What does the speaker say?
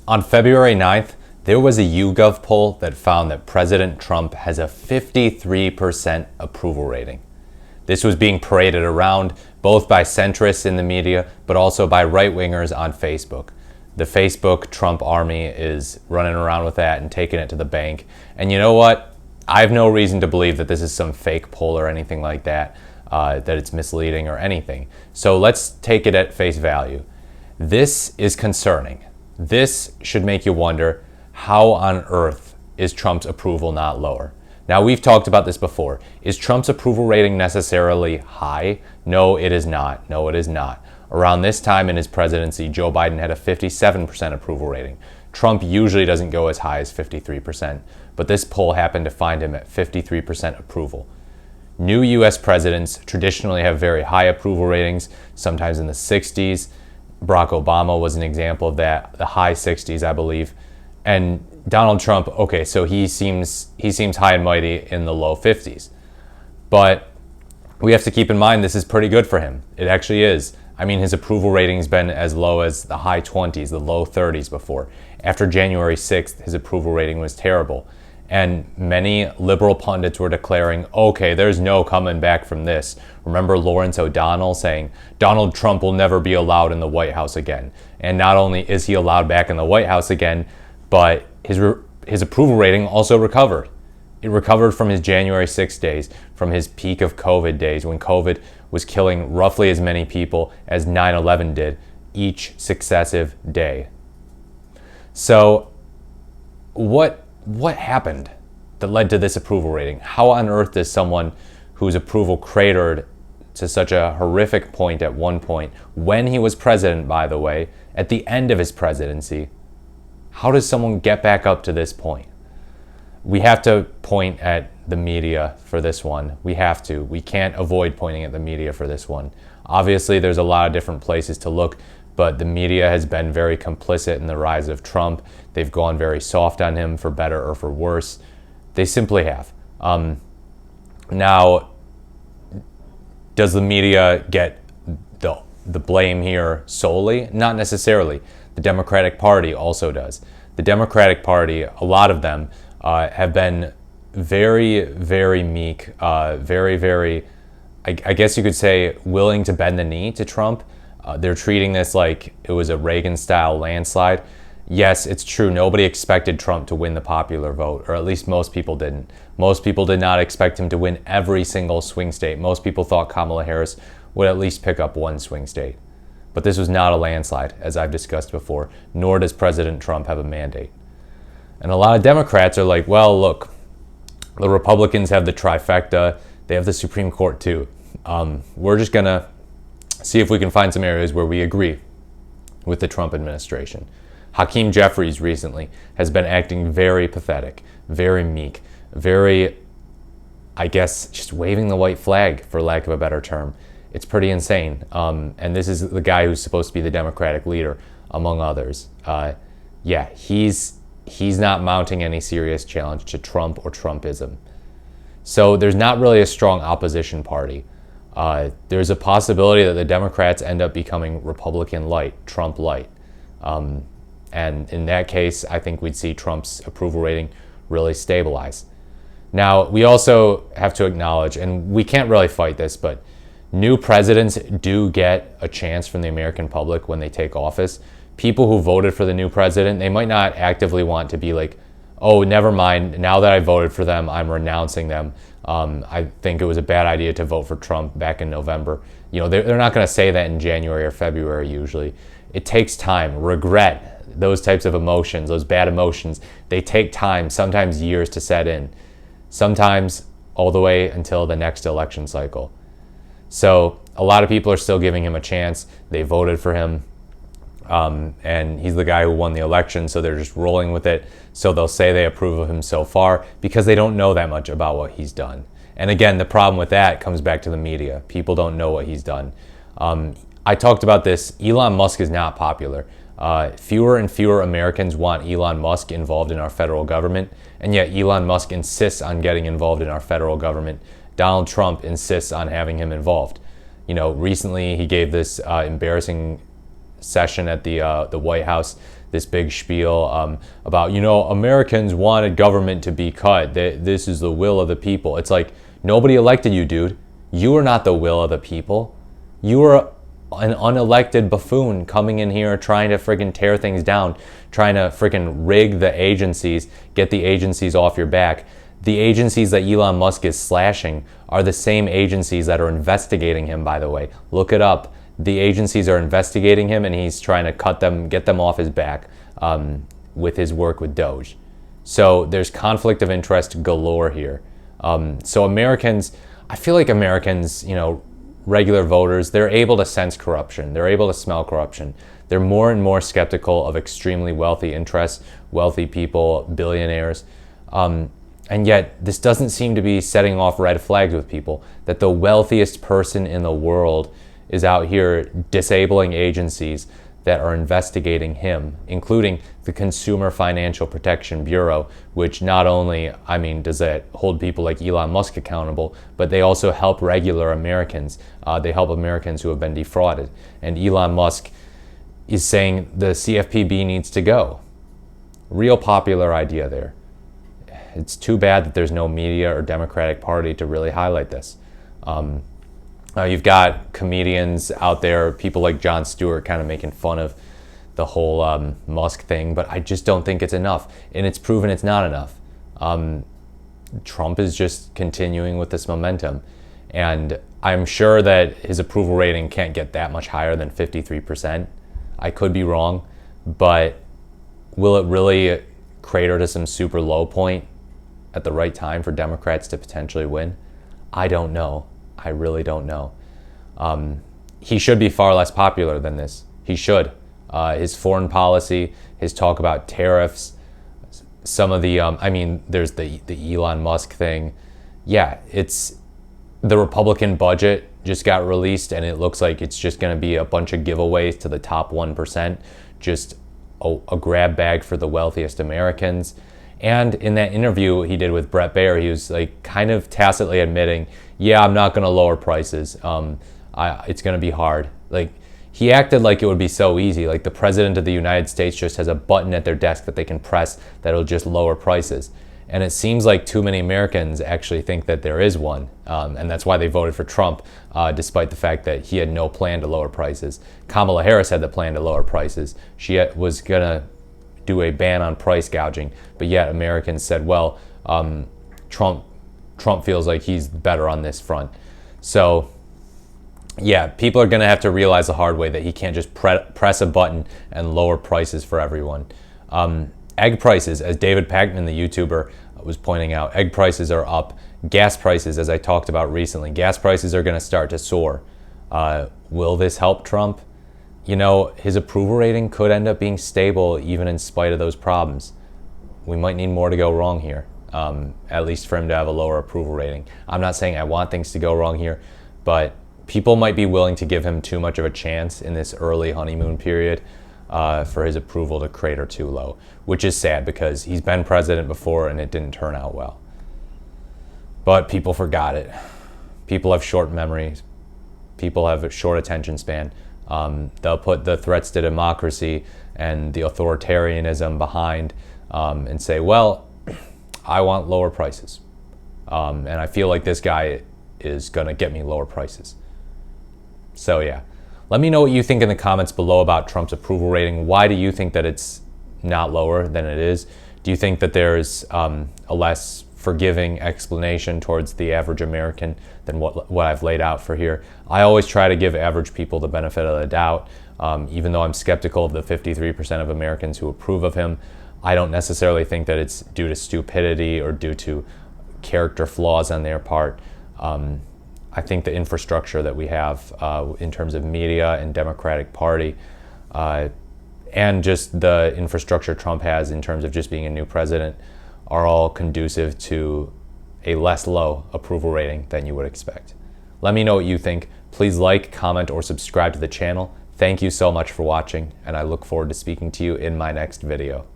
On February 9th, there was a YouGov poll that found that President Trump has a 53% approval rating. This was being paraded around both by centrists in the media, but also by right-wingers on Facebook. The Facebook Trump army is running around with that and taking it to the bank. And you know what? I have no reason to believe that this is some fake poll or anything like that, that it's misleading or anything. So let's take it at face value. This is concerning. This should make you wonder, how on earth is Trump's approval not lower? Now, we've talked about this before. Is Trump's approval rating necessarily high? No, it is not. No, it is not. Around this time in his presidency, Joe Biden had a 57% approval rating. Trump usually doesn't go as high as 53%, but this poll happened to find him at 53% approval. New U.S. presidents traditionally have very high approval ratings, sometimes in the 60s. Barack Obama was an example of that, the high 60s, I believe. And Donald Trump, okay, so he seems high and mighty in the low 50s. But we have to keep in mind this is pretty good for him. It actually is. I mean, his approval rating's been as low as the high 20s, the low 30s before. After January 6th, his approval rating was terrible. And many liberal pundits were declaring, okay, there's no coming back from this. Remember Lawrence O'Donnell saying, Donald Trump will never be allowed in the White House again. And not only is he allowed back in the White House again, but his approval rating also recovered. It recovered from his January 6 days, from his peak of COVID days, when COVID was killing roughly as many people as 9/11 did each successive day. So what happened that led to this approval rating? How on earth does someone whose approval cratered to such a horrific point at one point, when he was president, by the way, at the end of his presidency, how does someone get back up to this point? We have to point at the media for this one. We have to. We can't avoid pointing at the media for this one. Obviously, there's a lot of different places to look, but the media has been very complicit in the rise of Trump. They've gone very soft on him, for better or for worse. They simply have. Now, does the media get the blame here solely? Not necessarily. The Democratic Party also does. The Democratic Party, a lot of them, have been very, very meek, very, I guess you could say, willing to bend the knee to Trump. They're treating this like it was a Reagan-style landslide. Yes, it's true. Nobody expected Trump to win the popular vote, or at least most people didn't. Most people did not expect him to win every single swing state. Most people thought Kamala Harris would at least pick up one swing state. But this was not a landslide, as I've discussed before, nor does President Trump have a mandate. And a lot of Democrats are like, well, look, the Republicans have the trifecta. They have the Supreme Court too. We're just going to see if we can find some areas where we agree with the Trump administration. Hakeem Jeffries recently has been acting very pathetic, very meek, very, I guess, just waving the white flag, for lack of a better term. It's pretty insane. And this is the guy who's supposed to be the Democratic leader, among others. Yeah, he's not mounting any serious challenge to Trump or Trumpism. So there's not really a strong opposition party. There's a possibility that the Democrats end up becoming Republican light, Trump light. And in that case, I think we'd see Trump's approval rating really stabilize. Now, we also have to acknowledge, and we can't really fight this, but new presidents do get a chance from the American public when they take office. People who voted for the new president, they might not actively want to be like, oh, never mind, now that I voted for them, I'm renouncing them. I think it was a bad idea to vote for Trump back in November. You know, they're not going to say that in January or February usually. It takes time. Regret, those types of emotions, those bad emotions, they take time, sometimes years to set in, sometimes all the way until the next election cycle. So a lot of people are still giving him a chance. They voted for him, and he's the guy who won the election, so they're just rolling with it. So they'll say they approve of him so far because they don't know that much about what he's done. And again, the problem with that comes back to the media. People don't know what he's done. I talked about this. Elon Musk is not popular. Fewer and fewer Americans want Elon Musk involved in our federal government, and yet Elon Musk insists on getting involved in our federal government. Donald Trump insists on having him involved. Recently he gave this embarrassing session at the White House this big spiel about, you know, Americans wanted government to be cut. This is the will of the people. It's like, nobody elected you, dude. You are not the will of the people. You are an unelected buffoon coming in here trying to friggin' tear things down, trying to friggin' rig the agencies, get the agencies off your back. The agencies that Elon Musk is slashing are the same agencies that are investigating him, by the way. Look it up. The agencies are investigating him, and he's trying to cut them, get them off his back with his work with Doge. So there's conflict of interest galore here. So Americans, I feel like Americans, you know, regular voters, they're able to sense corruption. They're able to smell corruption. They're more and more skeptical of extremely wealthy interests, wealthy people, billionaires. And yet this doesn't seem to be setting off red flags with people, that the wealthiest person in the world is out here disabling agencies that are investigating him, including the Consumer Financial Protection Bureau, which not only, I mean, does it hold people like Elon Musk accountable, but they also help regular Americans. They help Americans who have been defrauded. And Elon Musk is saying the CFPB needs to go. Real popular idea there. It's too bad that there's no media or Democratic Party to really highlight this. You've got comedians out there, people like Jon Stewart, kind of making fun of the whole Musk thing, but I just don't think it's enough. And it's proven it's not enough. Trump is just continuing with this momentum. And I'm sure that his approval rating can't get that much higher than 53%. I could be wrong, but will it really crater to some super low point at the right time for Democrats to potentially win? I don't know. I really don't know. He should be far less popular than this. He should. His foreign policy, his talk about tariffs, some of the, I mean, there's the Elon Musk thing. Yeah, it's the Republican budget just got released, and it looks like it's just going to be a bunch of giveaways to the top 1%, just a grab bag for the wealthiest Americans. And in that interview he did with Bret Baier, he was like kind of tacitly admitting, yeah, I'm not going to lower prices. It's going to be hard. Like, he acted like it would be so easy. Like the president of the United States just has a button at their desk that they can press that'll just lower prices. And it seems like too many Americans actually think that there is one. And that's why they voted for Trump, despite the fact that he had no plan to lower prices. Kamala Harris had the plan to lower prices. She was going to do a ban on price gouging, but yet Americans said, well, Trump feels like he's better on this front. So yeah, people are going to have to realize the hard way that he can't just press a button and lower prices for everyone. Egg prices, as David Pakman, the YouTuber, was pointing out, egg prices are up. Gas prices, as I talked about recently, gas prices are going to start to soar. Will this help Trump? You know, his approval rating could end up being stable even in spite of those problems. We might need more to go wrong here, at least for him to have a lower approval rating. I'm not saying I want things to go wrong here, but people might be willing to give him too much of a chance in this early honeymoon period for his approval to crater too low, which is sad because he's been president before and it didn't turn out well. But people forgot it. People have short memories. People have a short attention span. They'll put the threats to democracy and the authoritarianism behind and say, well, I want lower prices. And I feel like this guy is going to get me lower prices. So yeah, let me know what you think in the comments below about Trump's approval rating. Why do you think that it's not lower than it is? Do you think that there's a less forgiving explanation towards the average American than what I've laid out for here? I always try to give average people the benefit of the doubt, even though I'm skeptical of the 53% of Americans who approve of him. I don't necessarily think that it's due to stupidity or due to character flaws on their part. I think the infrastructure that we have in terms of media and Democratic Party and just the infrastructure Trump has in terms of just being a new president are all conducive to a less low approval rating than you would expect. Let me know what you think. Please like, comment, or subscribe to the channel. Thank you so much for watching, and I look forward to speaking to you in my next video.